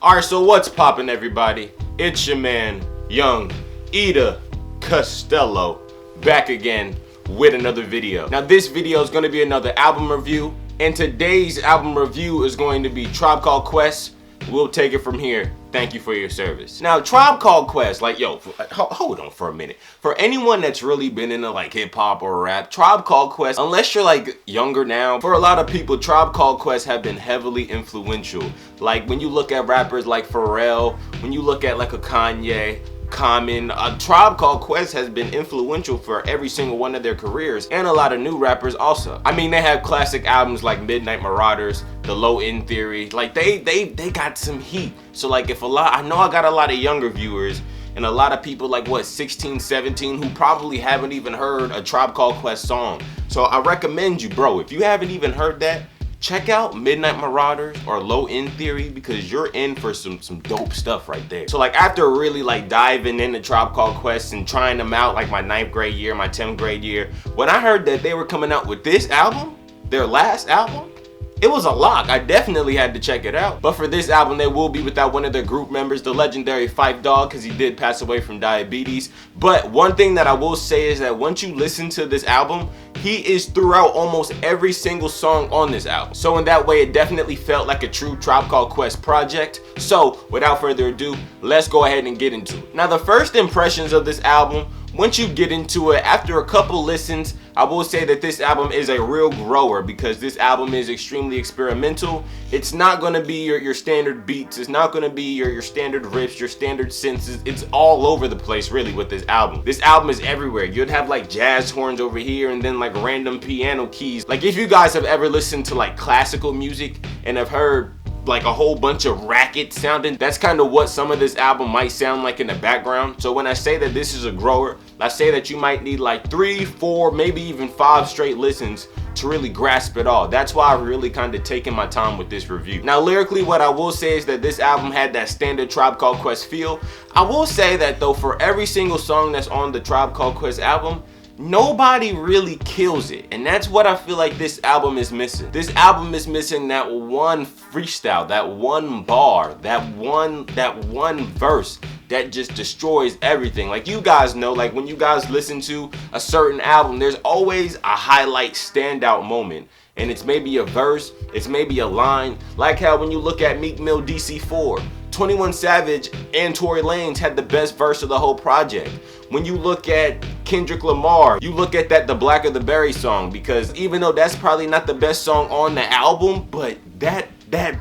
Alright, so what's poppin', everybody? It's your man, Young Ida Costello, back again with another video. Now this video is going to be another album review, and today's album review is going to be Tribe Called Quest. We'll take it from here. Thank you for your service. Now, Tribe Called Quest, like, yo, hold on for a minute. For anyone that's really been into like hip hop or rap, Tribe Called Quest, unless you're like younger now, for a lot of people, Tribe Called Quest have been heavily influential. Like when you look at rappers like Pharrell, when you look at like a Kanye, Common, Tribe Called Quest has been influential for every single one of their careers, and a lot of new rappers also. I mean, they have classic albums like Midnight Marauders, The Low End Theory. Like they got some heat. So like I know I got a lot of younger viewers and a lot of people like 16, 17 who probably haven't even heard a Tribe Called Quest song. So I recommend you, bro, if you haven't even heard that, check out Midnight Marauders or Low End Theory, because you're in for some dope stuff right there. So like after really like diving into Tribe Called Quest and trying them out like my 9th grade year, my 10th grade year, when I heard that they were coming out with this album, their last album, it was a lock. I definitely had to check it out. But for this album, they will be without one of their group members, the legendary Phife Dawg, because he did pass away from diabetes. But one thing that I will say is that once you listen to this album, he is throughout almost every single song on this album. So in that way, it definitely felt like a true Tribe Called Quest project. So without further ado, let's go ahead and get into it. Now, the first impressions of this album, once you get into it, after a couple listens, I will say that this album is a real grower, because this album is extremely experimental. It's not going to be your standard beats. It's not going to be your standard riffs, your standard synths. It's all over the place really with this album. This album is everywhere. You'd have like jazz horns over here and then like random piano keys. Like if you guys have ever listened to like classical music and have heard like a whole bunch of racket sounding, that's kind of what some of this album might sound like in the background. So when I say that this is a grower, I say that you might need like 3, 4, maybe even 5 straight listens to really grasp it all. That's why I've really kind of taken my time with this review. Now lyrically, what I will say is that this album had that standard Tribe Called Quest feel. I will say that though, for every single song that's on the Tribe Called Quest album, nobody really kills it, and that's what I feel like this album is missing. This album is missing that one freestyle, that one bar, that one verse that just destroys everything. Like you guys know, like when you guys listen to a certain album, there's always a highlight standout moment. And it's maybe a verse, it's maybe a line. Like how when you look at Meek Mill DC4, 21 Savage and Tory Lanez had the best verse of the whole project. When you look at Kendrick Lamar, you look at that The Blacker the Berry song, because even though that's probably not the best song on the album, but that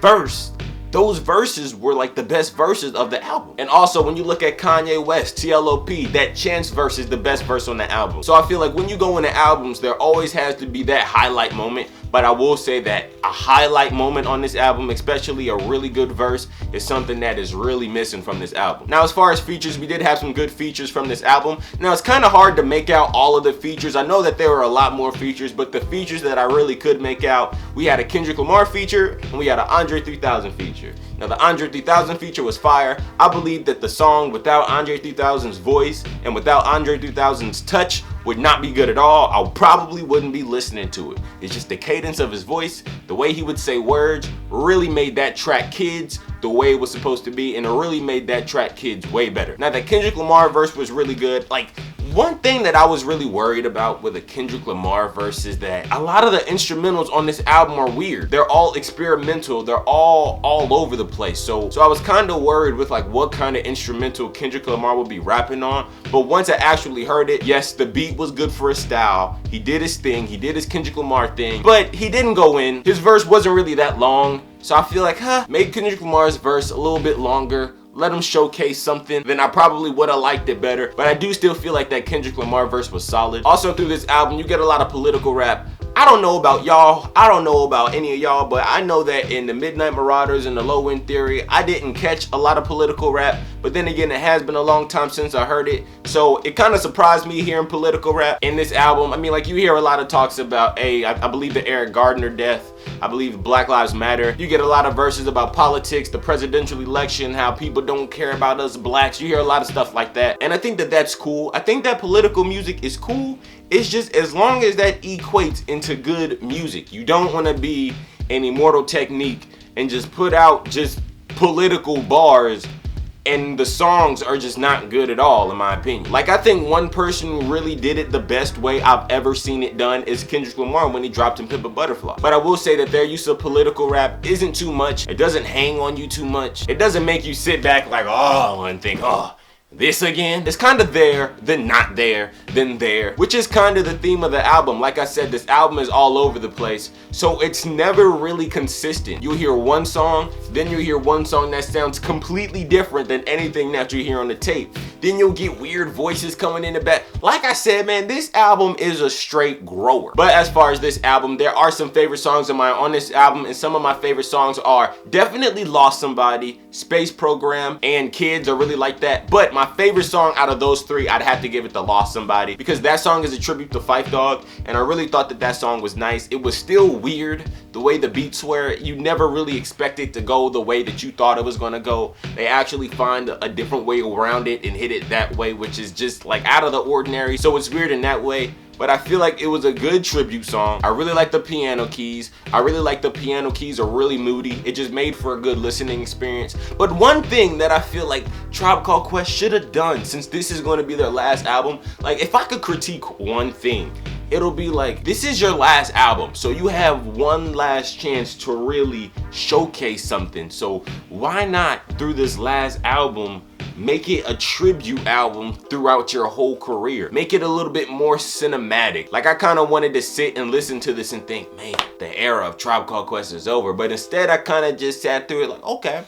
verse, those verses were like the best verses of the album. And also when you look at Kanye West, TLOP, that Chance verse is the best verse on the album. So I feel like when you go into albums, there always has to be that highlight moment. But I will say that a highlight moment on this album, especially a really good verse, is something that is really missing from this album. Now, as far as features, we did have some good features from this album. Now, it's kind of hard to make out all of the features. I know that there were a lot more features, but the features that I really could make out, we had a Kendrick Lamar feature and we had an Andre 3000 feature. Now, the Andre 3000 feature was fire. I believe that the song without Andre 3000's voice and without Andre 3000's touch would not be good at all. I probably wouldn't be listening to it. It's just the cadence of his voice, the way he would say words, really made that track Kids the way it was supposed to be, and it really made that track Kids way better. Now, the Kendrick Lamar verse was really good. Like, one thing that I was really worried about with a Kendrick Lamar verse is that a lot of the instrumentals on this album are weird. They're all experimental. They're all over the place. So I was kind of worried with like what kind of instrumental Kendrick Lamar would be rapping on. But once I actually heard it, yes, the beat was good for his style. He did his thing. He did his Kendrick Lamar thing. But he didn't go in. His verse wasn't really that long. So I feel like, make Kendrick Lamar's verse a little bit longer. Let him showcase something, then I probably would have liked it better. But I do still feel like that Kendrick Lamar verse was solid. Also through this album, you get a lot of political rap. I don't know about y'all, I don't know about any of y'all, but I know that in the Midnight Marauders and the Low End Theory, I didn't catch a lot of political rap. But then again, it has been a long time since I heard it. So it kind of surprised me hearing political rap in this album. I mean, like you hear a lot of talks about, I believe the Eric Gardner death. I believe Black Lives Matter. You get a lot of verses about politics, the presidential election, how people don't care about us blacks. You hear a lot of stuff like that. And I think that that's cool. I think that political music is cool. It's just as long as that equates into good music. You don't want to be an Immortal Technique and just put out just political bars, and the songs are just not good at all, in my opinion. Like, I think one person who really did it the best way I've ever seen it done is Kendrick Lamar when he dropped in Pimp a Butterfly. But I will say that their use of political rap isn't too much. It doesn't hang on you too much. It doesn't make you sit back like, oh, and think, oh, this again? It's kind of there, then not there, then there, which is kind of the theme of the album. Like I said, this album is all over the place, so it's never really consistent. You'll hear one song, then you'll hear one song that sounds completely different than anything that you hear on the tape. Then you'll get weird voices coming in the back. Like I said, man, this album is a straight grower. But as far as this album, there are some favorite songs of mine on this album, and some of my favorite songs are definitely Lost Somebody, Space Program, and Kids. I really like that. But my favorite song out of those three, I'd have to give it to Lost Somebody, because that song is a tribute to Phife Dawg, and I really thought that that song was nice. It was still weird the way the beats were. You never really expect it to go the way that you thought it was gonna go. They actually find a different way around it and hit it that way, which is just like out of the ordinary. So it's weird in that way. But I feel like it was a good tribute song. I really like the piano keys. The piano keys are really moody. It just made for a good listening experience. But one thing that I feel like Tribe Called Quest should have done, since this is going to be their last album, like if I could critique one thing, it'll be like, this is your last album, so you have one last chance to really showcase something. So why not, through this last album, make it a tribute album throughout your whole career? Make it a little bit more cinematic. Like, I kind of wanted to sit and listen to this and think, man, the era of Tribe Called Quest is over. But instead, I kind of just sat through it like, okay,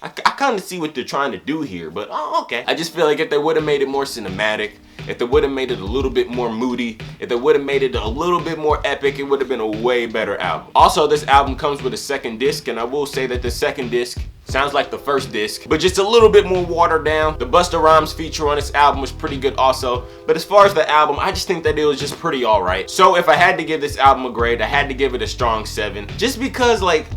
I kind of see what they're trying to do here, but oh, okay. I just feel like if they would have made it more cinematic, if they would have made it a little bit more moody, if they would have made it a little bit more epic, it would have been a way better album. Also, this album comes with a second disc, and I will say that the second disc sounds like the first disc, but just a little bit more watered down. The Busta Rhymes feature on this album was pretty good also. But as far as the album, I just think that it was just pretty alright. So if I had to give this album a grade, I had to give it a strong 7. Just because like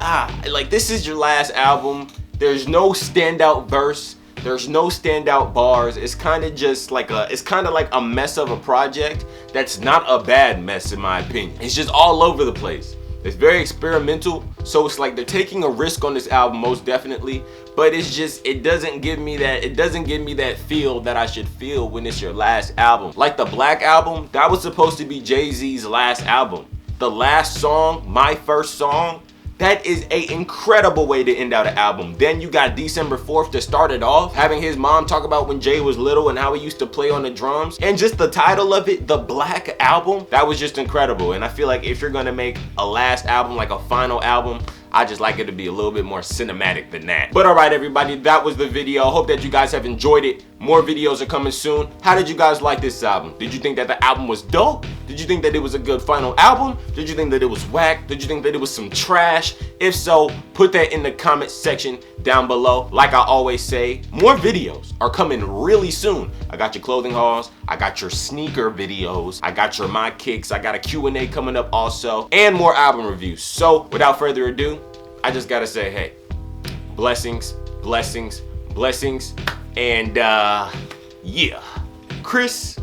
this is your last album. There's no standout verse. There's no standout bars. It's kind of just like a mess of a project that's not a bad mess in my opinion. It's just all over the place. It's very experimental, so it's like they're taking a risk on this album, most definitely, but it's just, it doesn't give me that feel that I should feel when it's your last album. Like the Black album, that was supposed to be Jay-Z's last album. The last song, My First Song, that is an incredible way to end out an album. Then you got December 4th to start it off, having his mom talk about when Jay was little and how he used to play on the drums. And just the title of it, The Black Album, that was just incredible. And I feel like if you're gonna make a last album, like a final album, I just like it to be a little bit more cinematic than that. But alright everybody, that was the video. Hope that you guys have enjoyed it. More videos are coming soon. How did you guys like this album? Did you think that the album was dope? Did you think that it was a good final album? Did you think that it was whack? Did you think that it was some trash? If so, put that in the comment section down below. Like I always say, more videos are coming really soon. I got your clothing hauls, I got your sneaker videos, I got your My Kicks, I got a Q&A coming up also, and more album reviews. So without further ado, I just gotta say, hey, blessings, blessings, blessings, and yeah, Chris